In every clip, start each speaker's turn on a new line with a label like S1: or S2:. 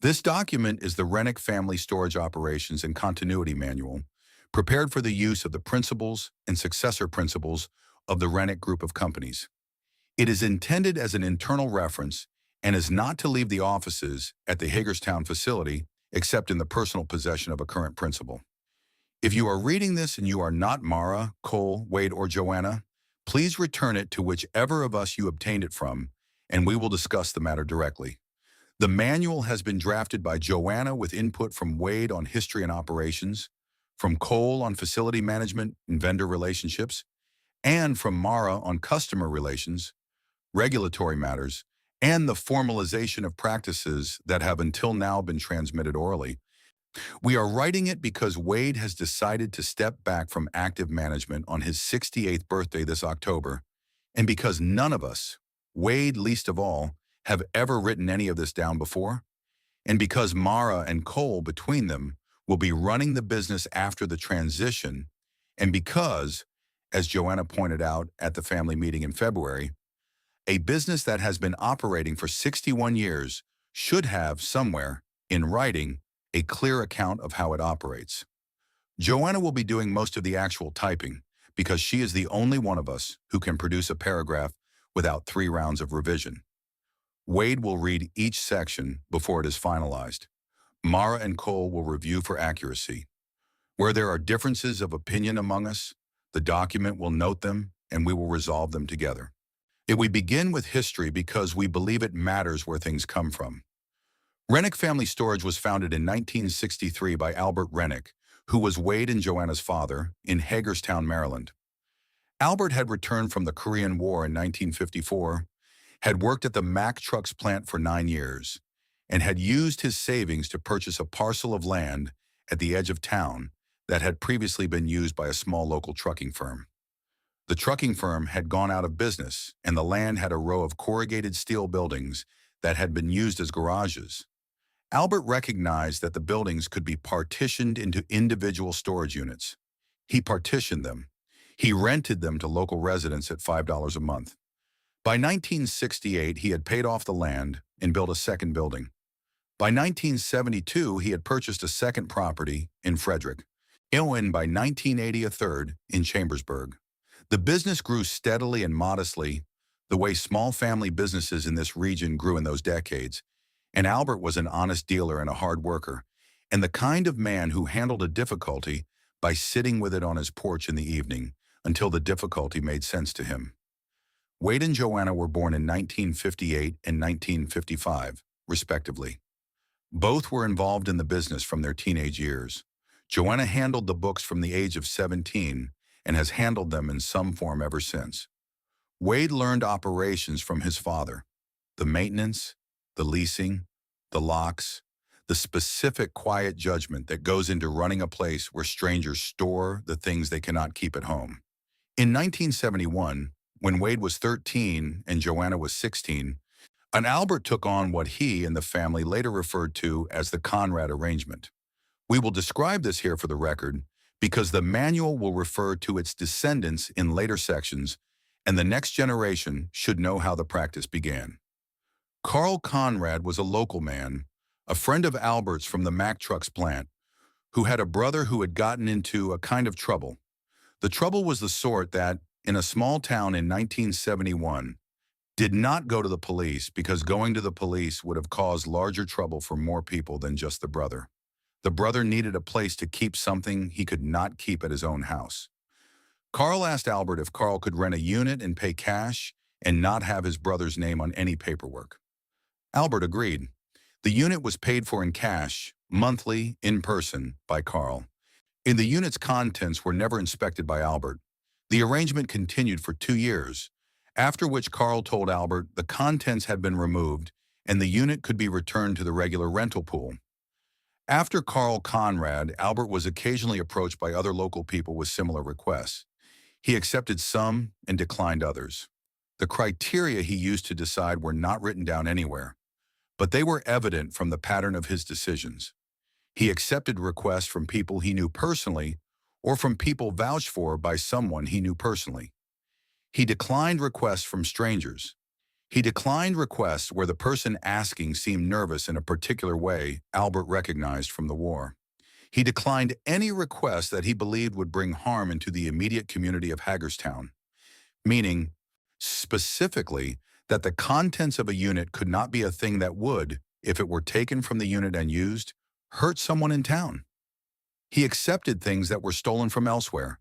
S1: This document is the Rennick Family Storage Operations and Continuity Manual, prepared for the use of the principles and successor principles of the Rennick Group of companies. It is intended as an internal reference and is not to leave the offices at the Hagerstown facility except in the personal possession of a current principal. If you are reading this and you are not Mara, Cole, Wade, or Joanna, please return it to whichever of us you obtained it from, and we will discuss the matter directly. The manual has been drafted by Joanna with input from Wade on history and operations, from Cole on facility management and vendor relationships, and from Mara on customer relations, regulatory matters, and the formalization of practices that have until now been transmitted orally. We are writing it because Wade has decided to step back from active management on his 68th birthday this October, and because none of us, Wade least of all, have ever written any of this down before, and because Mara and Cole between them will be running the business after the transition, and because, as Joanna pointed out at the family meeting in February, a business that has been operating for 61 years should have somewhere, in writing, a clear account of how it operates. Joanna will be doing most of the actual typing because she is the only one of us who can produce a paragraph without 3 rounds of revision. Wade will read each section before it is finalized. Mara and Cole will review for accuracy. Where there are differences of opinion among us, the document will note them and we will resolve them together. We begin with history because we believe it matters where things come from. Rennick Family Storage was founded in 1963 by Albert Rennick, who was Wade and Joanna's father, in Hagerstown, Maryland. Albert had returned from the Korean War in 1954, had worked at the Mack Trucks plant for 9 years, and had used his savings to purchase a parcel of land at the edge of town that had previously been used by a small local trucking firm. The trucking firm had gone out of business, and the land had a row of corrugated steel buildings that had been used as garages. Albert recognized that the buildings could be partitioned into individual storage units. He partitioned them. He rented them to local residents at $5 a month. By 1968, he had paid off the land and built a second building. By 1972, he had purchased a second property in Frederick, and by 1980, a third in Chambersburg. The business grew steadily and modestly, the way small family businesses in this region grew in those decades, and Albert was an honest dealer and a hard worker, and the kind of man who handled a difficulty by sitting with it on his porch in the evening until the difficulty made sense to him. Wade and Joanna were born in 1958 and 1955, respectively. Both were involved in the business from their teenage years. Joanna handled the books from the age of 17 and has handled them in some form ever since. Wade learned operations from his father, the maintenance, the leasing, the locks, the specific quiet judgment that goes into running a place where strangers store the things they cannot keep at home. In 1971, when Wade was 13 and Joanna was 16, Albert took on what he and the family later referred to as the Conrad arrangement. We will describe this here for the record because the manual will refer to its descendants in later sections, and the next generation should know how the practice began. Carl Conrad was a local man, a friend of Albert's from the Mack Trucks plant, who had a brother who had gotten into a kind of trouble. The trouble was the sort that, in a small town in 1971, did not go to the police because going to the police would have caused larger trouble for more people than just the brother. The brother needed a place to keep something he could not keep at his own house. Carl asked Albert if Carl could rent a unit and pay cash and not have his brother's name on any paperwork. Albert agreed. The unit was paid for in cash, monthly, in person, by Carl. And the unit's contents were never inspected by Albert. The arrangement continued for 2 years, after which Carl told Albert the contents had been removed and the unit could be returned to the regular rental pool. After Carl Conrad, Albert was occasionally approached by other local people with similar requests. He accepted some and declined others. The criteria he used to decide were not written down anywhere, but they were evident from the pattern of his decisions. He accepted requests from people he knew personally or from people vouched for by someone he knew personally. He declined requests from strangers. He declined requests where the person asking seemed nervous in a particular way Albert recognized from the war. He declined any request that he believed would bring harm into the immediate community of Hagerstown, meaning, specifically, that the contents of a unit could not be a thing that would, if it were taken from the unit and used, hurt someone in town. He accepted things that were stolen from elsewhere,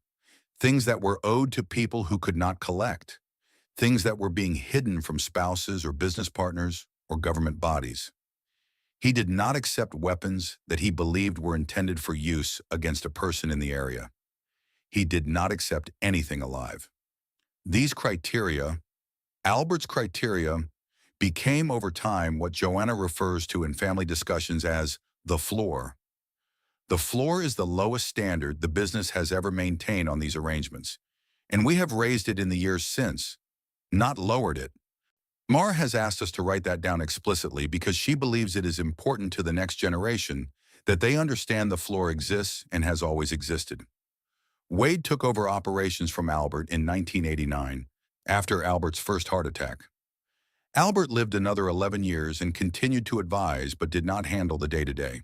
S1: things that were owed to people who could not collect, things that were being hidden from spouses or business partners or government bodies. He did not accept weapons that he believed were intended for use against a person in the area. He did not accept anything alive. These criteria, Albert's criteria, became over time what Joanna refers to in family discussions as the floor. The floor is the lowest standard the business has ever maintained on these arrangements, and we have raised it in the years since, not lowered it. Mara has asked us to write that down explicitly because she believes it is important to the next generation that they understand the floor exists and has always existed. Wade took over operations from Albert in 1989, after Albert's first heart attack. Albert lived another 11 years and continued to advise but did not handle the day-to-day.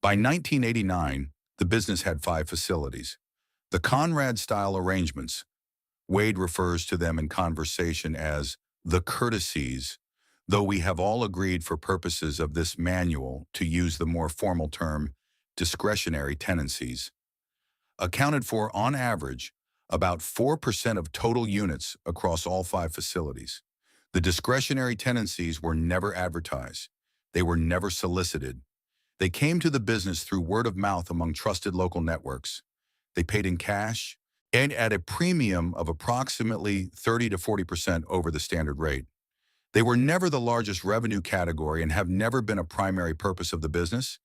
S1: By 1989, the business had 5 facilities. The Conrad-style arrangements, Wade refers to them in conversation as the courtesies, though we have all agreed for purposes of this manual to use the more formal term discretionary tenancies, accounted for, on average, about 4% of total units across all 5 facilities. The discretionary tenancies were never advertised. They were never solicited. They came to the business through word of mouth among trusted local networks. They paid in cash and at a premium of approximately 30 to 40% over the standard rate. They were never the largest revenue category and have never been a primary purpose of the business,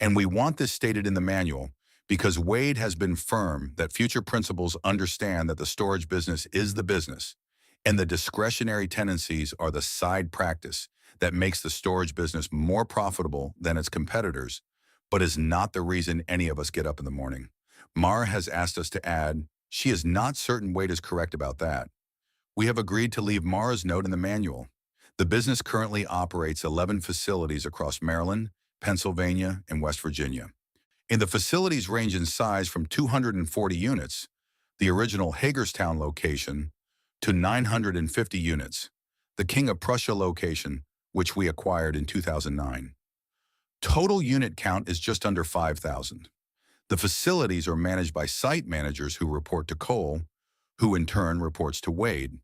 S1: and we want this stated in the manual because Wade has been firm that future principals understand that the storage business is the business, and the discretionary tenancies are the side practice that makes the storage business more profitable than its competitors, but is not the reason any of us get up in the morning. Mara has asked us to add, she is not certain Wade is correct about that. We have agreed to leave Mara's note in the manual. The business currently operates 11 facilities across Maryland, Pennsylvania, and West Virginia. And the facilities range in size from 240 units, the original Hagerstown location, to 950 units, the King of Prussia location, which we acquired in 2009. Total unit count is just under 5,000. The facilities are managed by site managers who report to Cole, who in turn reports to Wade.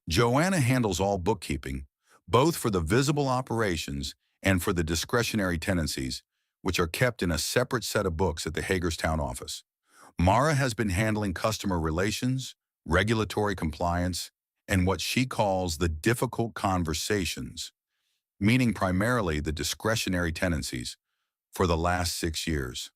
S1: Joanna handles all bookkeeping, both for the visible operations and for the discretionary tenancies, which are kept in a separate set of books at the Hagerstown office. Mara has been handling customer relations, regulatory compliance, and what she calls the difficult conversations, meaning primarily the discretionary tenancies, for the last 6 years.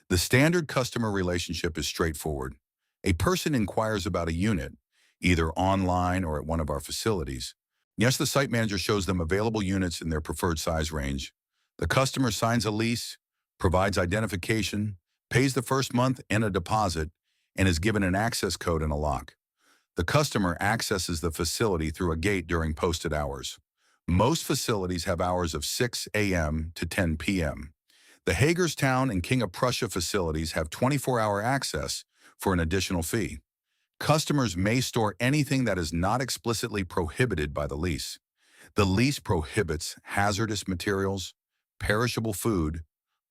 S1: The standard customer relationship is straightforward. A person inquires about a unit, either online or at one of our facilities. Yes, the site manager shows them available units in their preferred size range. The customer signs a lease, provides identification, pays the first month and a deposit, and is given an access code and a lock. The customer accesses the facility through a gate during posted hours. Most facilities have hours of 6 a.m. to 10 p.m. The Hagerstown and King of Prussia facilities have 24-hour access for an additional fee. Customers may store anything that is not explicitly prohibited by the lease. The lease prohibits hazardous materials, perishable food,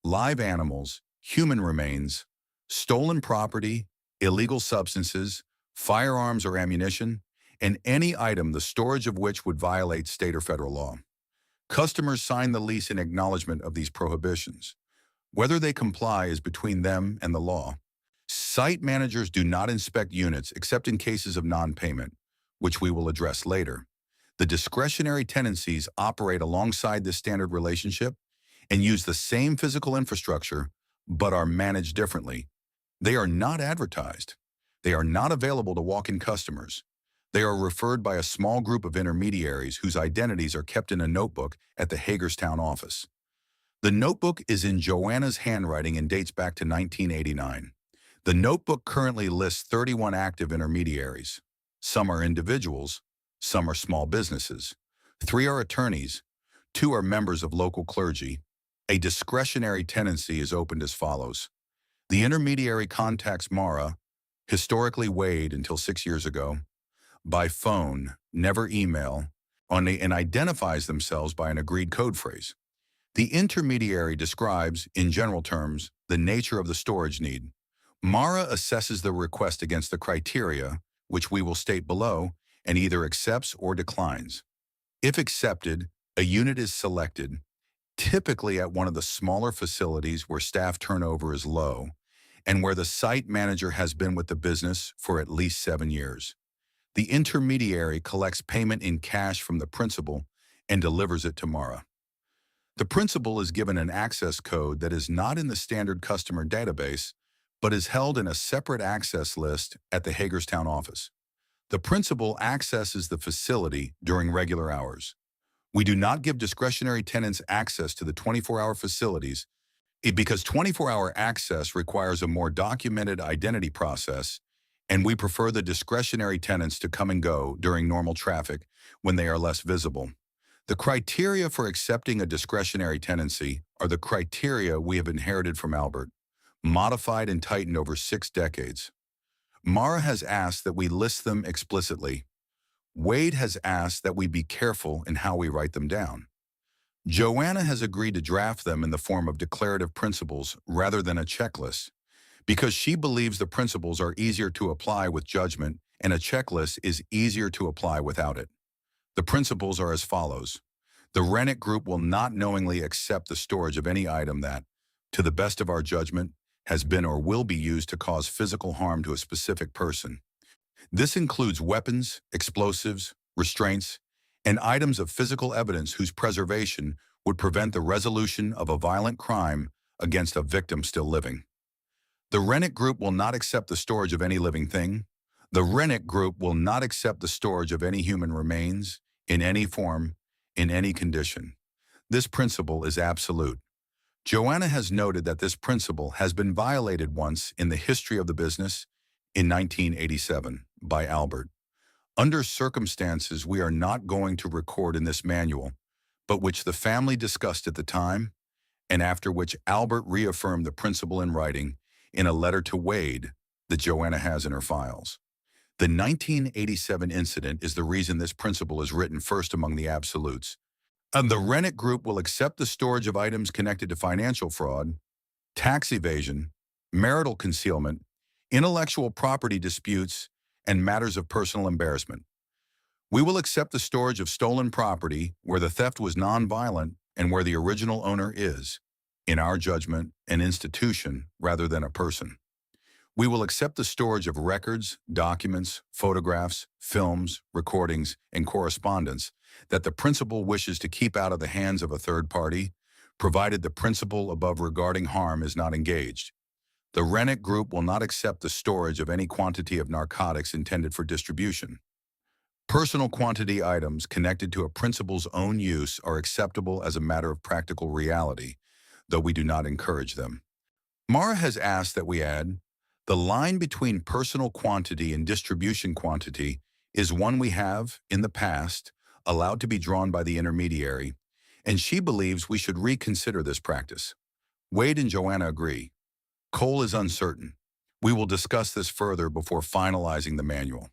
S1: live animals, human remains, stolen property, illegal substances, firearms or ammunition, and any item the storage of which would violate state or federal law. Customers sign the lease in acknowledgement of these prohibitions. Whether they comply is between them and the law. Site managers do not inspect units except in cases of non-payment, which we will address later. The discretionary tenancies operate alongside this standard relationship and use the same physical infrastructure, but are managed differently. They are not advertised. They are not available to walk-in customers. They are referred by a small group of intermediaries whose identities are kept in a notebook at the Hagerstown office. The notebook is in Joanna's handwriting and dates back to 1989. The notebook currently lists 31 active intermediaries. Some are individuals, some are small businesses. 3 are attorneys, 2 are members of local clergy. A discretionary tenancy is opened as follows. The intermediary contacts Mara, historically Wade until 6 years ago, by phone, never email, and identifies themselves by an agreed code phrase. The intermediary describes, in general terms, the nature of the storage need. Mara assesses the request against the criteria, which we will state below, and either accepts or declines. If accepted, a unit is selected, typically at one of the smaller facilities where staff turnover is low and where the site manager has been with the business for at least 7 years. The intermediary collects payment in cash from the principal and delivers it to Mara. The principal is given an access code that is not in the standard customer database, but is held in a separate access list at the Hagerstown office. The principal accesses the facility during regular hours. We do not give discretionary tenants access to the 24-hour facilities because 24-hour access requires a more documented identity process, and we prefer the discretionary tenants to come and go during normal traffic when they are less visible. The criteria for accepting a discretionary tenancy are the criteria we have inherited from Albert, modified and tightened over 6 decades. Mara has asked that we list them explicitly. Wade has asked that we be careful in how we write them down. Joanna has agreed to draft them in the form of declarative principles rather than a checklist, because she believes the principles are easier to apply with judgment and a checklist is easier to apply without it. The principles are as follows. The Rennet Group will not knowingly accept the storage of any item that, to the best of our judgment, has been or will be used to cause physical harm to a specific person. This includes weapons, explosives, restraints, and items of physical evidence whose preservation would prevent the resolution of a violent crime against a victim still living. The Rennet Group will not accept the storage of any living thing. The Rennet Group will not accept the storage of any human remains, in any form, in any condition. This principle is absolute. Joanna has noted that this principle has been violated once in the history of the business in 1987 by Albert. Under circumstances we are not going to record in this manual, but which the family discussed at the time, and after which Albert reaffirmed the principle in writing in a letter to Wade that Joanna has in her files. The 1987 incident is the reason this principle is written first among the absolutes. And the Rennet Group will accept the storage of items connected to financial fraud, tax evasion, marital concealment, intellectual property disputes, and matters of personal embarrassment. We will accept the storage of stolen property where the theft was nonviolent and where the original owner is, in our judgment, an institution rather than a person. We will accept the storage of records, documents, photographs, films, recordings, and correspondence that the principal wishes to keep out of the hands of a third party, provided the principle above regarding harm is not engaged. The Rennet Group will not accept the storage of any quantity of narcotics intended for distribution. Personal quantity items connected to a principal's own use are acceptable as a matter of practical reality, though we do not encourage them. Mara has asked that we add, the line between personal quantity and distribution quantity is one we have, in the past, allowed to be drawn by the intermediary, and she believes we should reconsider this practice. Wade and Joanna agree. Cole is uncertain. We will discuss this further before finalizing the manual.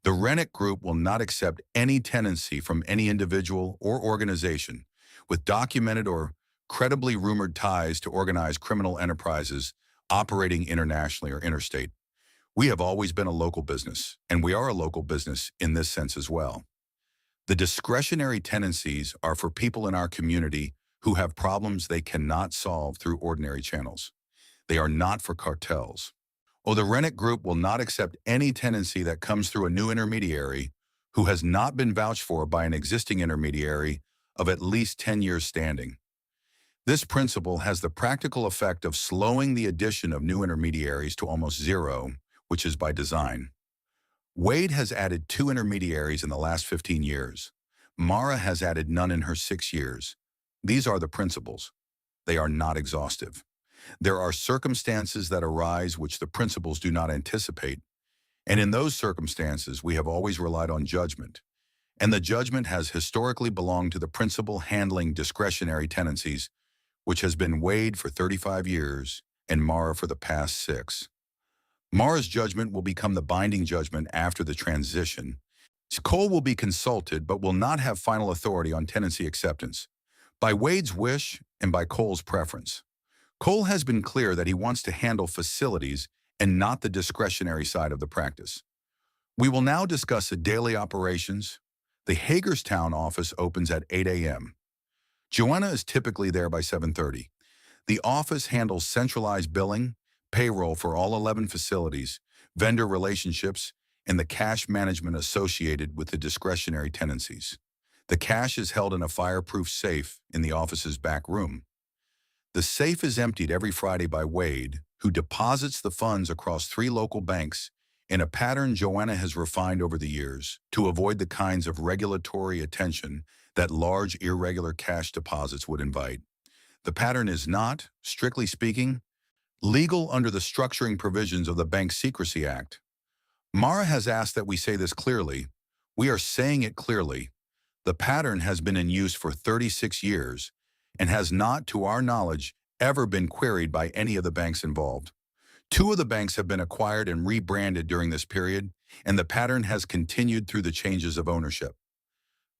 S1: The Rennet Group will not accept any tenancy from any individual or organization with documented or credibly rumored ties to organized criminal enterprises operating internationally or interstate. We have always been a local business, and we are a local business in this sense as well. The discretionary tenancies are for people in our community who have problems they cannot solve through ordinary channels. They are not for cartels. The Rennet Group will not accept any tenancy that comes through a new intermediary who has not been vouched for by an existing intermediary of at least 10 years standing. This principle has the practical effect of slowing the addition of new intermediaries to almost zero, which is by design. Wade has added 2 intermediaries in the last 15 years. Mara has added none in her 6 years. These are the principles. They are not exhaustive. There are circumstances that arise which the principles do not anticipate, and in those circumstances we have always relied on judgment, and the judgment has historically belonged to the principal handling discretionary tenancies, which has been Wade for 35 years and Mara for the past 6. Mara's judgment will become the binding judgment after the transition. Cole will be consulted but will not have final authority on tenancy acceptance, by Wade's wish and by Cole's preference. Cole has been clear that he wants to handle facilities and not the discretionary side of the practice. We will now discuss the daily operations. The Hagerstown office opens at 8 a.m. Joanna is typically there by 7:30. The office handles centralized billing, payroll for all 11 facilities, vendor relationships, and the cash management associated with the discretionary tenancies. The cash is held in a fireproof safe in the office's back room. The safe is emptied every Friday by Wade, who deposits the funds across 3 local banks in a pattern Joanna has refined over the years to avoid the kinds of regulatory attention that large irregular cash deposits would invite. The pattern is not, strictly speaking, legal under the structuring provisions of the Bank Secrecy Act. Mara has asked that we say this clearly. We are saying it clearly. The pattern has been in use for 36 years and has not, to our knowledge, ever been queried by any of the banks involved. 2 of the banks have been acquired and rebranded during this period, and the pattern has continued through the changes of ownership.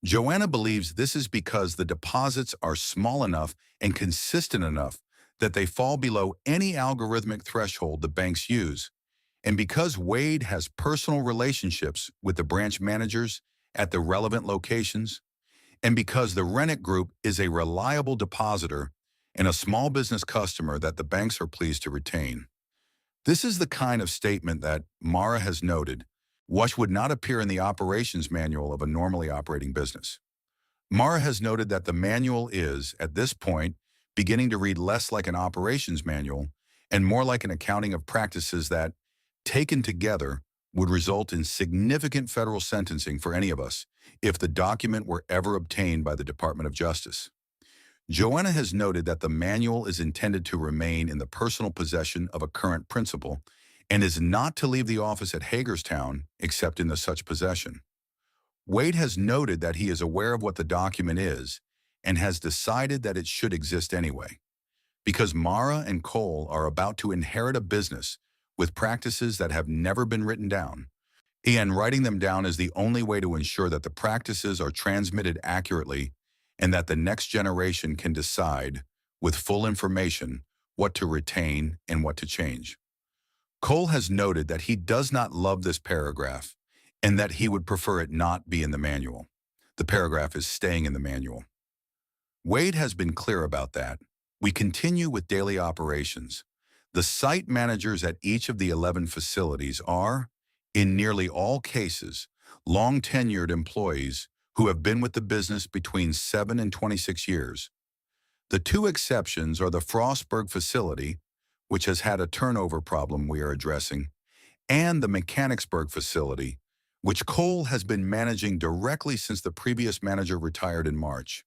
S1: Joanna believes this is because the deposits are small enough and consistent enough that they fall below any algorithmic threshold the banks use, and because Wade has personal relationships with the branch managers at the relevant locations, and because the Rennick Group is a reliable depositor and a small business customer that the banks are pleased to retain. This is the kind of statement that, Mara has noted, would not appear in the operations manual of a normally operating business. Mara has noted that the manual is, at this point, beginning to read less like an operations manual and more like an accounting of practices that, taken together, would result in significant federal sentencing for any of us if the document were ever obtained by the Department of Justice. Joanna has noted that the manual is intended to remain in the personal possession of a current principal and is not to leave the office at Hagerstown except in the such possession. Wade has noted that he is aware of what the document is and has decided that it should exist anyway. Because Mara and Cole are about to inherit a business with practices that have never been written down, and writing them down is the only way to ensure that the practices are transmitted accurately and that the next generation can decide, with full information, what to retain and what to change. Cole has noted that he does not love this paragraph and that he would prefer it not be in the manual. The paragraph is staying in the manual. Wade has been clear about that. We continue with daily operations. The site managers at each of the 11 facilities are, in nearly all cases, long-tenured employees who have been with the business between 7 and 26 years. The 2 exceptions are the Frostburg facility, which has had a turnover problem we are addressing, and the Mechanicsburg facility, which Cole has been managing directly since the previous manager retired in March.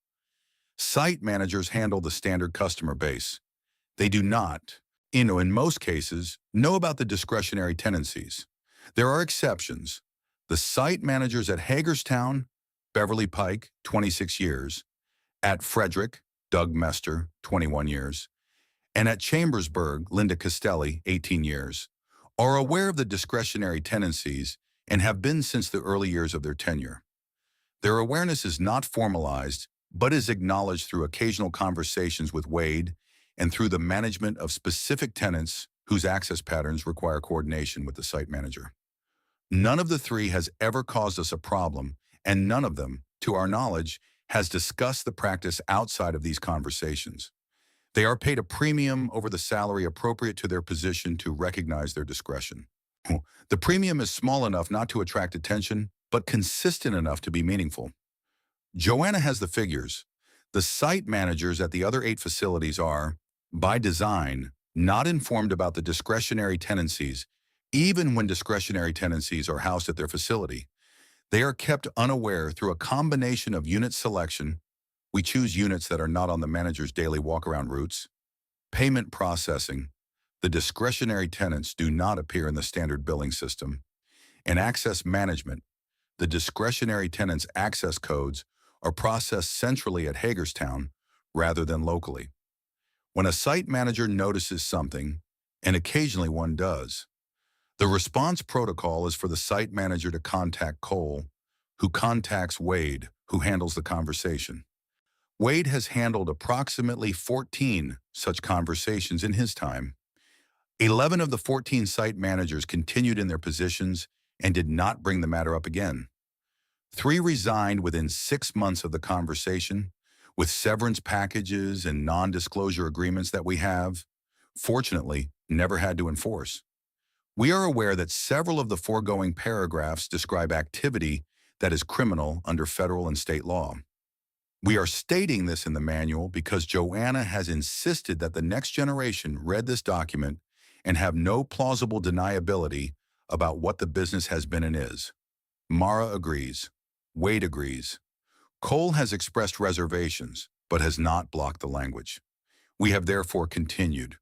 S1: Site managers handle the standard customer base. They do not, in most cases, know about the discretionary tenancies. There are exceptions. The site managers at Hagerstown, Beverly Pike, 26 years, at Frederick, Doug Mester, 21 years, and at Chambersburg, Linda Castelli, 18 years, are aware of the discretionary tenancies and have been since the early years of their tenure. Their awareness is not formalized, but is acknowledged through occasional conversations with Wade and through the management of specific tenants whose access patterns require coordination with the site manager. None of the 3 has ever caused us a problem, and none of them, to our knowledge, has discussed the practice outside of these conversations. They are paid a premium over the salary appropriate to their position to recognize their discretion. The premium is small enough not to attract attention, but consistent enough to be meaningful. Joanna has the figures. The site managers at the other 8 facilities are, by design, not informed about the discretionary tenancies, even when discretionary tenancies are housed at their facility. They are kept unaware through a combination of unit selection. We choose units that are not on the manager's daily walk-around routes. Payment processing. The discretionary tenants do not appear in the standard billing system. And access management. the discretionary tenant's access codes are processed centrally at Hagerstown rather than locally. When a site manager notices something, and occasionally one does, the response protocol is for the site manager to contact Cole, who contacts Wade, who handles the conversation. Wade has handled approximately 14 such conversations in his time. 11 of the 14 site managers continued in their positions and did not bring the matter up again. 3 resigned within 6 months of the conversation, with severance packages and non-disclosure agreements that we have, fortunately, never had to enforce. We are aware that several of the foregoing paragraphs describe activity that is criminal under federal and state law. We are stating this in the manual because Joanna has insisted that the next generation read this document and have no plausible deniability about what the business has been and is. Mara agrees. Wade agrees. Cole has expressed reservations, but has not blocked the language. We have therefore continued.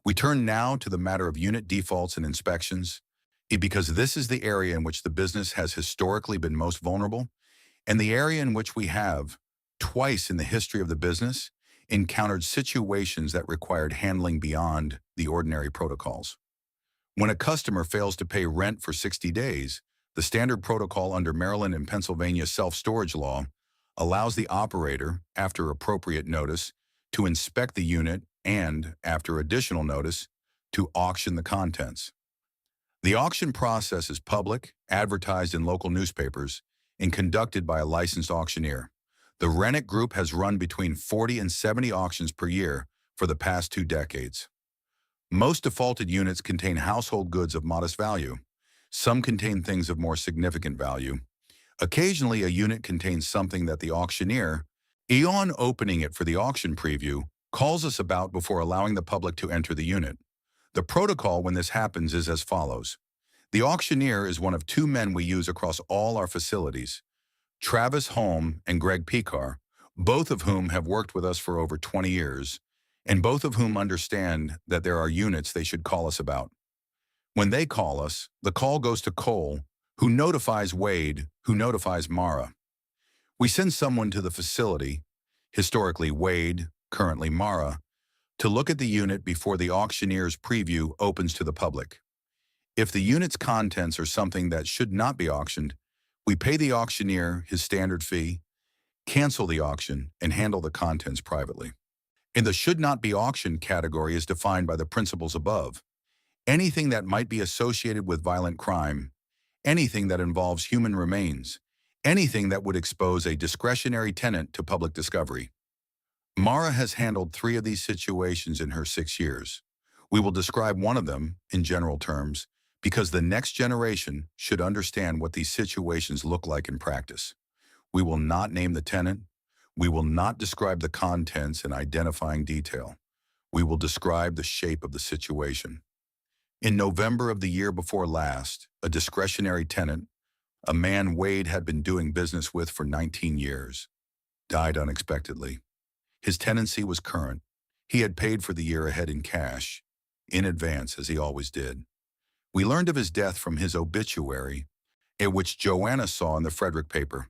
S1: We turn now to the matter of unit defaults and inspections, because this is the area in which the business has historically been most vulnerable, and the area in which we have, twice in the history of the business, encountered situations that required handling beyond the ordinary protocols. When a customer fails to pay rent for 60 days, the standard protocol under Maryland and Pennsylvania self-storage law allows the operator, after appropriate notice, to inspect the unit and, after additional notice, to auction the contents. The auction process is public, advertised in local newspapers, and conducted by a licensed auctioneer. The Rennick Group has run between 40 and 70 auctions per year for the past 2 decades. Most defaulted units contain household goods of modest value. Some contain things of more significant value. Occasionally, a unit contains something that the auctioneer, upon opening it for the auction preview, calls us about before allowing the public to enter the unit. The protocol when this happens is as follows. The auctioneer is one of 2 men we use across all our facilities, Travis Holm and Greg Picar, both of whom have worked with us for over 20 years, and both of whom understand that there are units they should call us about. When they call us, the call goes to Cole, who notifies Wade, who notifies Mara. We send someone to the facility, historically Wade, currently Mara, to look at the unit before the auctioneer's preview opens to the public. If the unit's contents are something that should not be auctioned, we pay the auctioneer his standard fee, cancel the auction, and handle the contents privately. In the should not be auctioned category is defined by the principles above. Anything that might be associated with violent crime, anything that involves human remains, anything that would expose a discretionary tenant to public discovery. Mara has handled 3 of these situations in her 6 years. We will describe one of them in general terms because the next generation should understand what these situations look like in practice. We will not name the tenant. We will not describe the contents in identifying detail. We will describe the shape of the situation. In November of the year before last, a discretionary tenant, a man Wade had been doing business with for 19 years, died unexpectedly. His tenancy was current. He had paid for the year ahead in cash, in advance as he always did. We learned of his death from his obituary, which Joanna saw in the Frederick paper.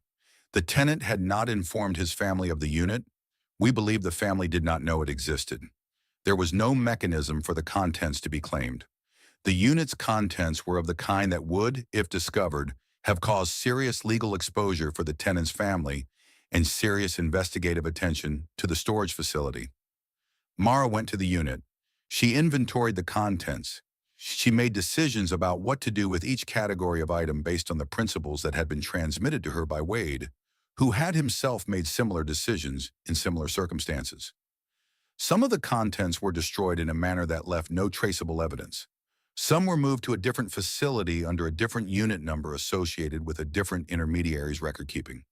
S1: The tenant had not informed his family of the unit. We believe the family did not know it existed. There was no mechanism for the contents to be claimed. The unit's contents were of the kind that would, if discovered, have caused serious legal exposure for the tenant's family and serious investigative attention to the storage facility. Mara went to the unit. She inventoried the contents. She made decisions about what to do with each category of item based on the principles that had been transmitted to her by Wade, who had himself made similar decisions in similar circumstances. Some of the contents were destroyed in a manner that left no traceable evidence. Some were moved to a different facility under a different unit number associated with a different intermediary's record keeping.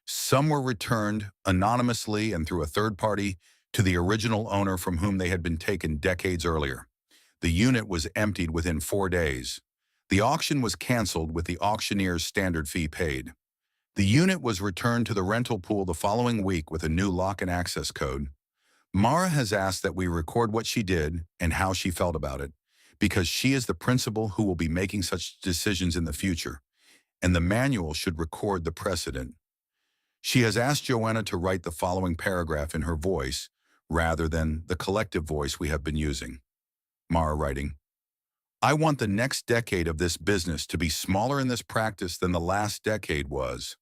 S1: Some were returned anonymously and through a third party to the original owner from whom they had been taken decades earlier. The unit was emptied within 4 days. The auction was canceled with the auctioneer's standard fee paid. The unit was returned to the rental pool the following week with a new lock and access code. Mara has asked that we record what she did and how she felt about it, because she is the principal who will be making such decisions in the future, and the manual should record the precedent. She has asked Joanna to write the following paragraph in her voice rather than the collective voice we have been using. Mara writing, I want the next decade of this business to be smaller in this practice than the last decade was.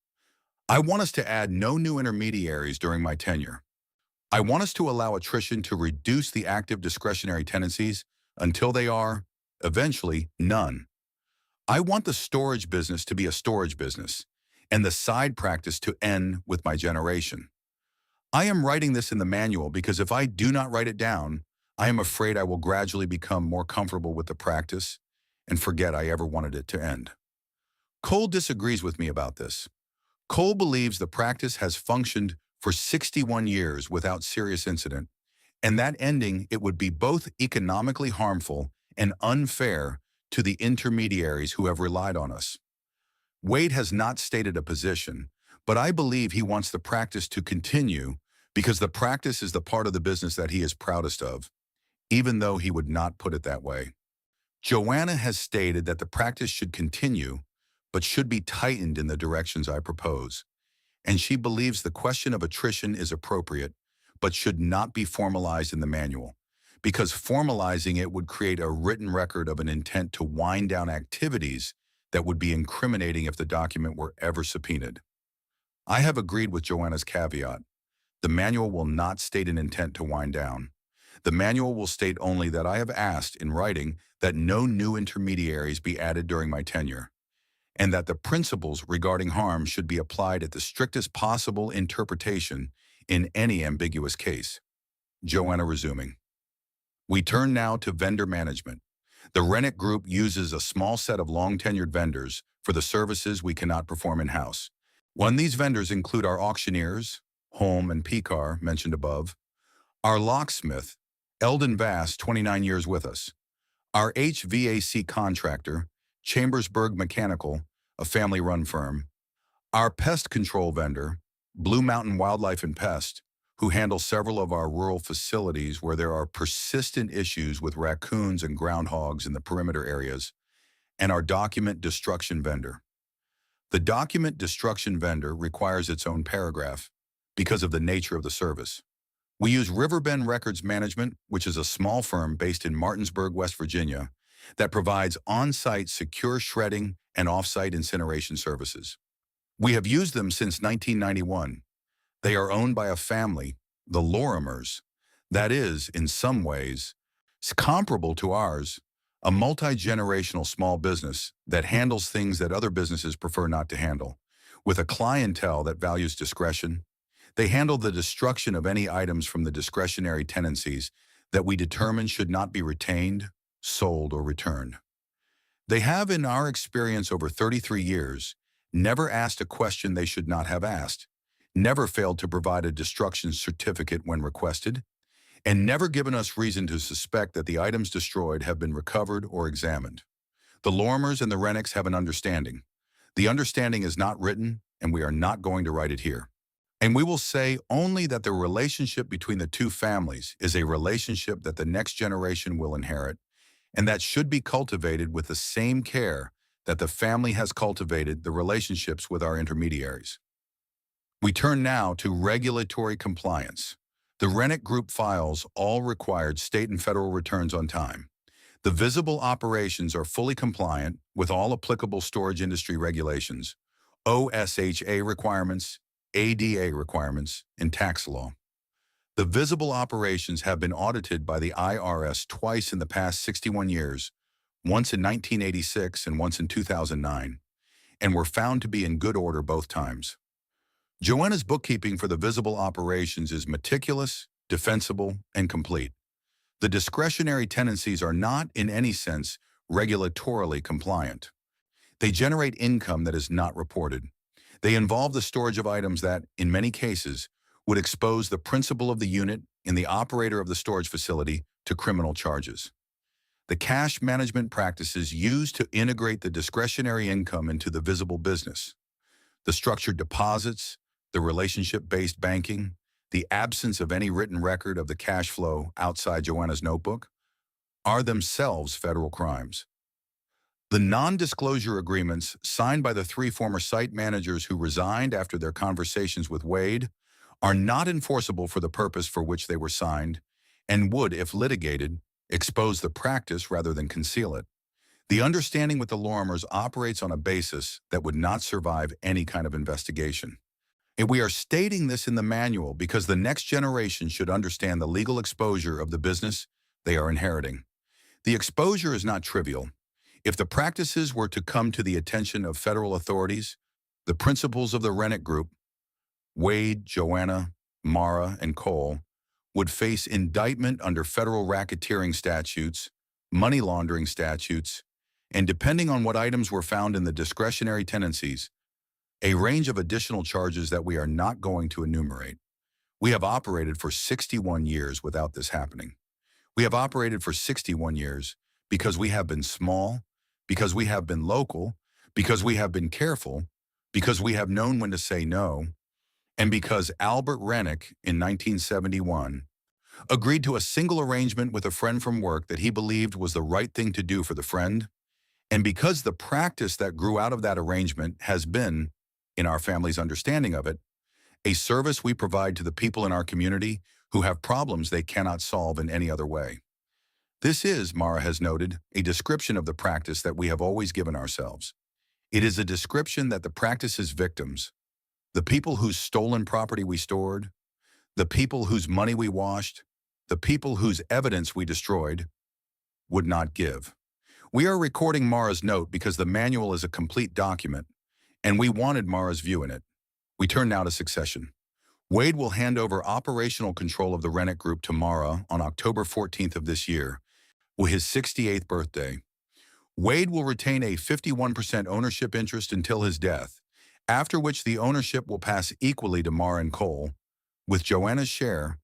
S1: I want us to add no new intermediaries during my tenure. I want us to allow attrition to reduce the active discretionary tendencies until they are, eventually, none. I want the storage business to be a storage business and the side practice to end with my generation. I am writing this in the manual because if I do not write it down, I am afraid I will gradually become more comfortable with the practice and forget I ever wanted it to end. Cole disagrees with me about this. Cole believes the practice has functioned for 61 years without serious incident, and that ending it would be both economically harmful and unfair to the intermediaries who have relied on us. Wade has not stated a position, but I believe he wants the practice to continue because the practice is the part of the business that he is proudest of, even though he would not put it that way. Joanna has stated that the practice should continue, but should be tightened in the directions I propose, and she believes the question of attrition is appropriate, but should not be formalized in the manual, because formalizing it would create a written record of an intent to wind down activities that would be incriminating if the document were ever subpoenaed. I have agreed with Joanna's caveat. The manual will not state an intent to wind down. The manual will state only that I have asked in writing that no new intermediaries be added during my tenure, and that the principles regarding harm should be applied at the strictest possible interpretation in any ambiguous case. Joanna resuming. We turn now to vendor management. The Rennick Group uses a small set of long-tenured vendors for the services we cannot perform in-house. One of these vendors include our auctioneers, Holm and Picar, mentioned above, our locksmith, Eldon Vass, 29 years with us, our HVAC contractor, Chambersburg Mechanical, a family-run firm, our pest control vendor, Blue Mountain Wildlife and Pest, who handle several of our rural facilities where there are persistent issues with raccoons and groundhogs in the perimeter areas, and our document destruction vendor. The document destruction vendor requires its own paragraph because of the nature of the service. We use Riverbend Records Management, which is a small firm based in Martinsburg, West Virginia, that provides on-site secure shredding and off-site incineration services. We have used them since 1991. They are owned by a family, the Lorimers, that is, in some ways, comparable to ours, a multi-generational small business that handles things that other businesses prefer not to handle. With a clientele that values discretion, they handle the destruction of any items from the discretionary tendencies that we determine should not be retained, sold, or returned. They have, in our experience over 33 years, never asked a question they should not have asked, never failed to provide a destruction certificate when requested, and never given us reason to suspect that the items destroyed have been recovered or examined. The Lorimers and the Rennicks have an understanding. The understanding is not written, and we are not going to write it here. And we will say only that the relationship between the two families is a relationship that the next generation will inherit, and that should be cultivated with the same care that the family has cultivated the relationships with our intermediaries. We turn now to regulatory compliance. The Rennick Group files all required state and federal returns on time. The visible operations are fully compliant with all applicable storage industry regulations, OSHA requirements, ADA requirements, and tax law. The visible operations have been audited by the IRS twice in the past 61 years, once in 1986 and once in 2009, and were found to be in good order both times. Joanna's bookkeeping for the visible operations is meticulous, defensible, and complete. The discretionary tendencies are not, in any sense, regulatorily compliant. They generate income that is not reported. They involve the storage of items that, in many cases, would expose the principal of the unit and the operator of the storage facility to criminal charges. The cash management practices used to integrate the discretionary income into the visible business, the structured deposits, the relationship-based banking, the absence of any written record of the cash flow outside Joanna's notebook, are themselves federal crimes. The non-disclosure agreements signed by the three former site managers who resigned after their conversations with Wade are not enforceable for the purpose for which they were signed and would, if litigated, expose the practice rather than conceal it. The understanding with the Lorimers operates on a basis that would not survive any kind of investigation. And we are stating this in the manual because the next generation should understand the legal exposure of the business they are inheriting. The exposure is not trivial. If the practices were to come to the attention of federal authorities, the principals of the Rennick Group, Wade, Joanna, Mara, and Cole, would face indictment under federal racketeering statutes, money laundering statutes, and depending on what items were found in the discretionary tenancies, a range of additional charges that we are not going to enumerate. We have operated for 61 years without this happening. We have operated for 61 years because we have been small, because we have been local, because we have been careful, because we have known when to say no, and because Albert Rennick, in 1971, agreed to a single arrangement with a friend from work that he believed was the right thing to do for the friend, and because the practice that grew out of that arrangement has been, in our family's understanding of it, a service we provide to the people in our community who have problems they cannot solve in any other way. This is, Mara has noted, a description of the practice that we have always given ourselves. It is a description that the practice's victims, the people whose stolen property we stored, the people whose money we washed, the people whose evidence we destroyed, would not give. We are recording Mara's note because the manual is a complete document, and we wanted Mara's view in it. We turn now to succession. Wade will hand over operational control of the Rennick Group to Mara on October 14th of this year, with his 68th birthday. Wade will retain a 51% ownership interest until his death, after which the ownership will pass equally to Mara and Cole, with Joanna's share,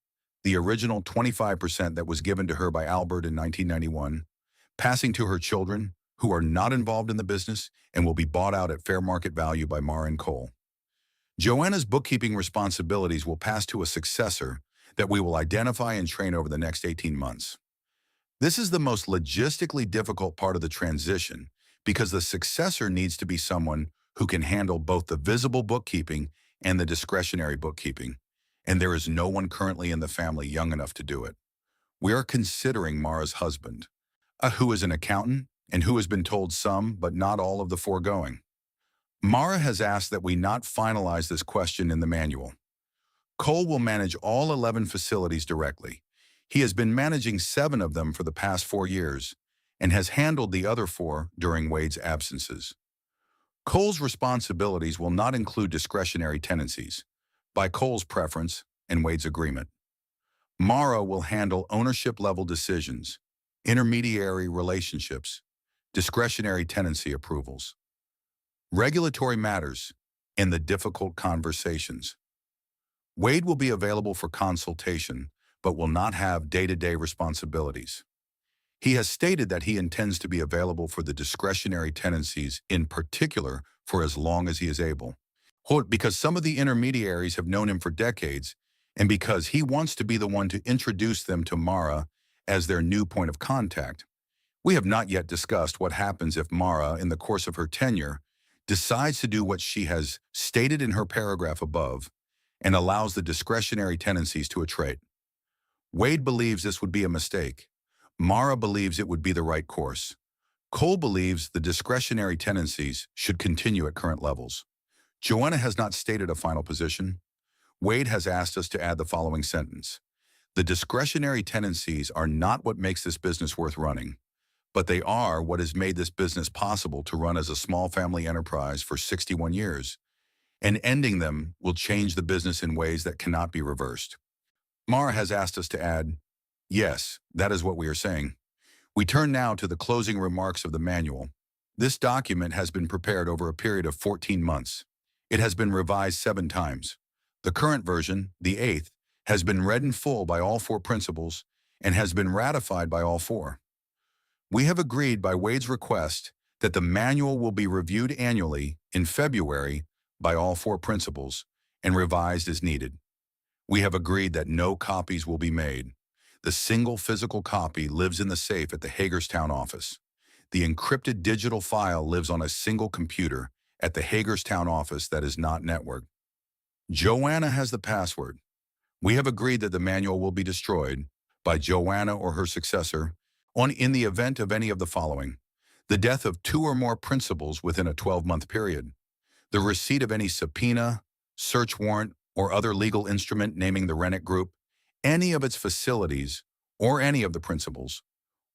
S1: the original 25% that was given to her by Albert in 1991, passing to her children, who are not involved in the business and will be bought out at fair market value by Mara and Cole. Joanna's bookkeeping responsibilities will pass to a successor that we will identify and train over the next 18 months. This is the most logistically difficult part of the transition because the successor needs to be someone who can handle both the visible bookkeeping and the discretionary bookkeeping, and there is no one currently in the family young enough to do it. We are considering Mara's husband, who is an accountant and who has been told some but not all of the foregoing. Mara has asked that we not finalize this question in the manual. Cole will manage all 11 facilities directly. He has been managing 7 of them for the past 4 years and has handled the other 4 during Wade's absences. Cole's responsibilities will not include discretionary tenancies, by Cole's preference and Wade's agreement. Mara will handle ownership-level decisions, intermediary relationships, discretionary tenancy approvals, regulatory matters, and the difficult conversations. Wade will be available for consultation, but will not have day-to-day responsibilities. He has stated that he intends to be available for the discretionary tenancies, in particular for as long as he is able. Because some of the intermediaries have known him for decades, and because he wants to be the one to introduce them to Mara as their new point of contact. We have not yet discussed what happens if Mara, in the course of her tenure, decides to do what she has stated in her paragraph above and allows the discretionary tenancies to attrite. Wade believes this would be a mistake. Mara believes it would be the right course. Cole believes the discretionary tenancies should continue at current levels. Joanna has not stated a final position. Wade has asked us to add the following sentence. The discretionary tenancies are not what makes this business worth running, but they are what has made this business possible to run as a small family enterprise for 61 years, and ending them will change the business in ways that cannot be reversed. Mara has asked us to add, yes, that is what we are saying. We turn now to the closing remarks of the manual. This document has been prepared over a period of 14 months. It has been revised 7 times. The current version, the 8th, has been read in full by all 4 principals and has been ratified by all 4. We have agreed by Wade's request that the manual will be reviewed annually in February by all 4 principals and revised as needed. We have agreed that no copies will be made. The single physical copy lives in the safe at the Hagerstown office. The encrypted digital file lives on a single computer at the Hagerstown office that is not networked. Joanna has the password. We have agreed that the manual will be destroyed by Joanna or her successor in the event of any of the following: the death of 2 or more principals within a 12-month period, the receipt of any subpoena, search warrant, or other legal instrument naming the Rennick Group, any of its facilities, or any of the principals,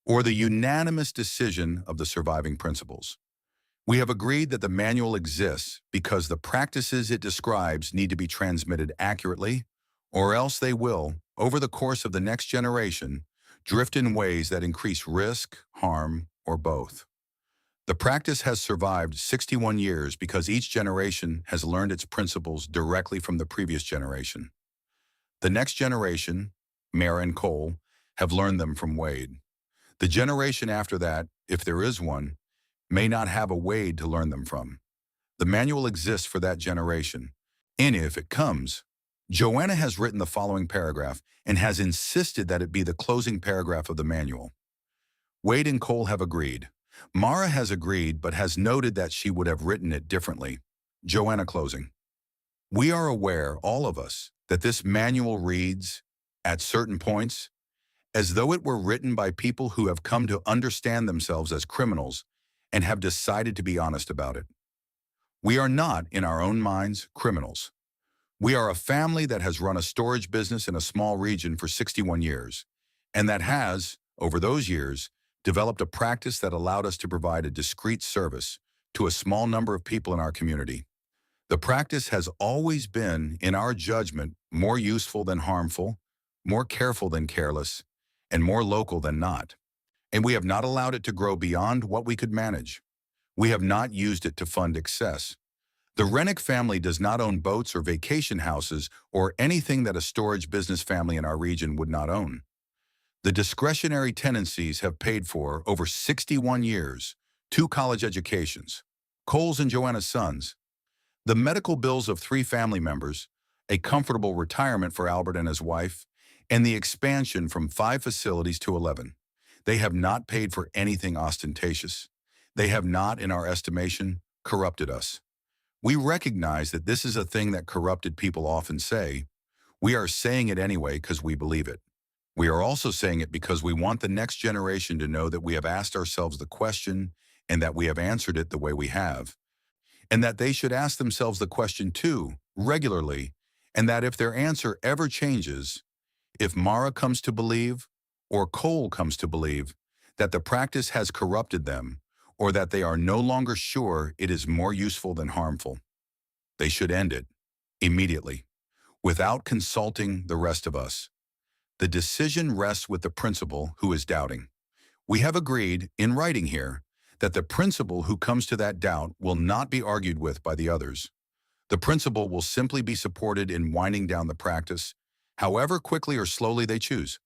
S1: or the unanimous decision of the surviving principals. We have agreed that the manual exists because the practices it describes need to be transmitted accurately, or else they will, over the course of the next generation, drift in ways that increase risk, harm, or both. The practice has survived 61 years because each generation has learned its principles directly from the previous generation. The next generation, Mara and Cole, have learned them from Wade. The generation after that, if there is one, may not have a Wade to learn them from. The manual exists for that generation, and if it comes, Joanna has written the following paragraph and has insisted that it be the closing paragraph of the manual. Wade and Cole have agreed. Mara has agreed but has noted that she would have written it differently. Joanna closing. We are aware, all of us, that this manual reads, at certain points, as though it were written by people who have come to understand themselves as criminals and have decided to be honest about it. We are not, in our own minds, criminals. We are a family that has run a storage business in a small region for 61 years, and that has, over those years, developed a practice that allowed us to provide a discreet service to a small number of people in our community. The practice has always been, in our judgment, more useful than harmful, more careful than careless, and more local than not. And we have not allowed it to grow beyond what we could manage. We have not used it to fund excess. The Rennick family does not own boats or vacation houses or anything that a storage business family in our region would not own. The discretionary tenancies have paid for, over 61 years, 2 college educations, Cole's and Joanna's sons, the medical bills of 3 family members, a comfortable retirement for Albert and his wife, and the expansion from 5 facilities to 11. They have not paid for anything ostentatious. They have not, in our estimation, corrupted us. We recognize that this is a thing that corrupted people often say. We are saying it anyway because we believe it. We are also saying it because we want the next generation to know that we have asked ourselves the question and that we have answered it the way we have, and that they should ask themselves the question too, regularly, and that if their answer ever changes, if Mara comes to believe, or Cole comes to believe, that the practice has corrupted them, or that they are no longer sure it is more useful than harmful, they should end it, immediately, without consulting the rest of us. The decision rests with the principal who is doubting. We have agreed, in writing here, that the principal who comes to that doubt will not be argued with by the others. The principal will simply be supported in winding down the practice, however quickly or slowly they choose.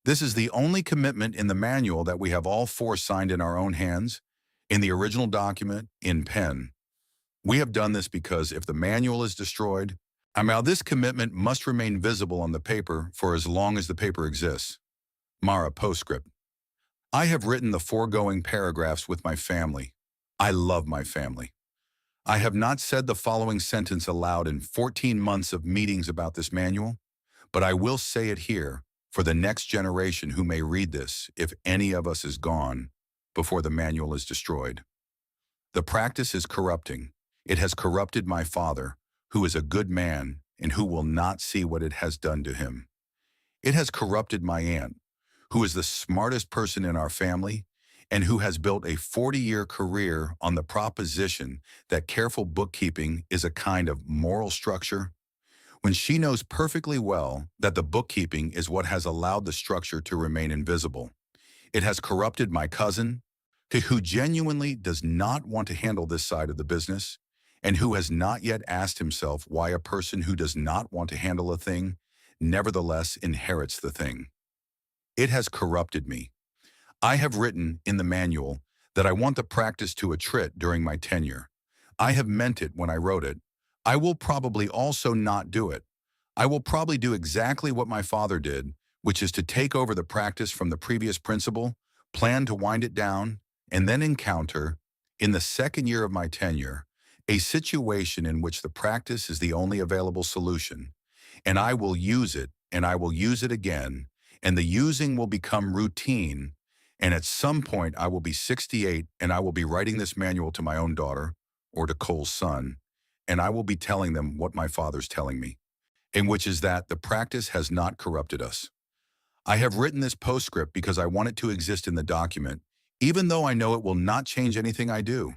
S1: This is the only commitment in the manual that we have all 4 signed in our own hands, in the original document, in pen. We have done this because if the manual is destroyed, now this commitment must remain visible on the paper for as long as the paper exists. Mara postscript. I have written the foregoing paragraphs with my family. I love my family. I have not said the following sentence aloud in 14 months of meetings about this manual, but I will say it here for the next generation who may read this if any of us is gone before the manual is destroyed. The practice is corrupting. It has corrupted my father, who is a good man and who will not see what it has done to him. It has corrupted my aunt, who is the smartest person in our family and who has built a 40-year career on the proposition that careful bookkeeping is a kind of moral structure, when she knows perfectly well that the bookkeeping is what has allowed the structure to remain invisible. It has corrupted my cousin, who genuinely does not want to handle this side of the business, and who has not yet asked himself why a person who does not want to handle a thing nevertheless inherits the thing. It has corrupted me. I have written in the manual that I want the practice to attrit during my tenure. I have meant it when I wrote it. I will probably also not do it. I will probably do exactly what my father did, which is to take over the practice from the previous principal, plan to wind it down, and then encounter, in the second year of my tenure, a situation in which the practice is the only available solution, and I will use it, and I will use it again, and the using will become routine, and at some point I will be 68 and I will be writing this manual to my own daughter or to Cole's son, and I will be telling them what my father's telling me, and which is that the practice has not corrupted us. I have written this postscript because I want it to exist in the document, even though I know it will not change anything I do.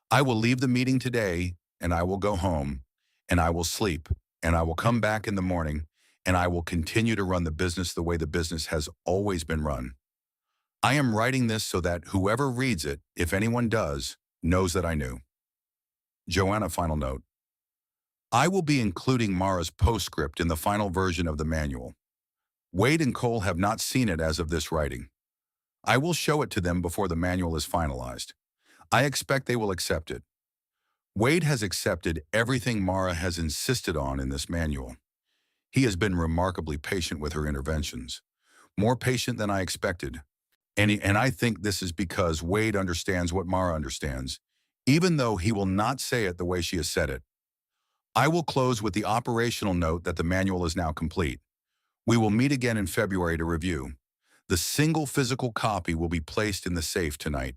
S1: I will leave the meeting today, and I will go home, and I will sleep, and I will come back in the morning, and I will continue to run the business the way the business has always been run. I am writing this so that whoever reads it, if anyone does, knows that I knew. Joanna, final note. I will be including Mara's postscript in the final version of the manual. Wade and Cole have not seen it as of this writing. I will show it to them before the manual is finalized. I expect they will accept it. Wade has accepted everything Mara has insisted on in this manual. He has been remarkably patient with her interventions, more patient than I expected. And I think this is because Wade understands what Mara understands, even though he will not say it the way she has said it. I will close with the operational note that the manual is now complete. We will meet again in February to review. The single physical copy will be placed in the safe tonight.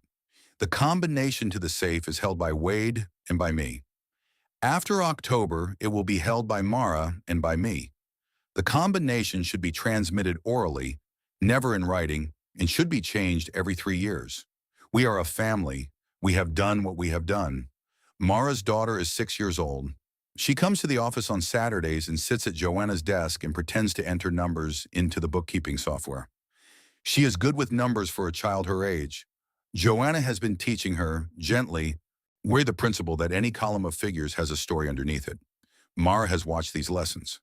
S1: The combination to the safe is held by Wade and by me. After October, it will be held by Mara and by me. The combination should be transmitted orally, never in writing, and should be changed every 3 years. We are a family. We have done what we have done. Mara's daughter is 6 years old. She comes to the office on Saturdays and sits at Joanna's desk and pretends to enter numbers into the bookkeeping software. She is good with numbers for a child her age. Joanna has been teaching her, gently, we're the principle that any column of figures has a story underneath it. Mara has watched these lessons.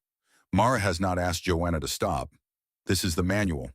S1: Mara has not asked Joanna to stop. This is the manual.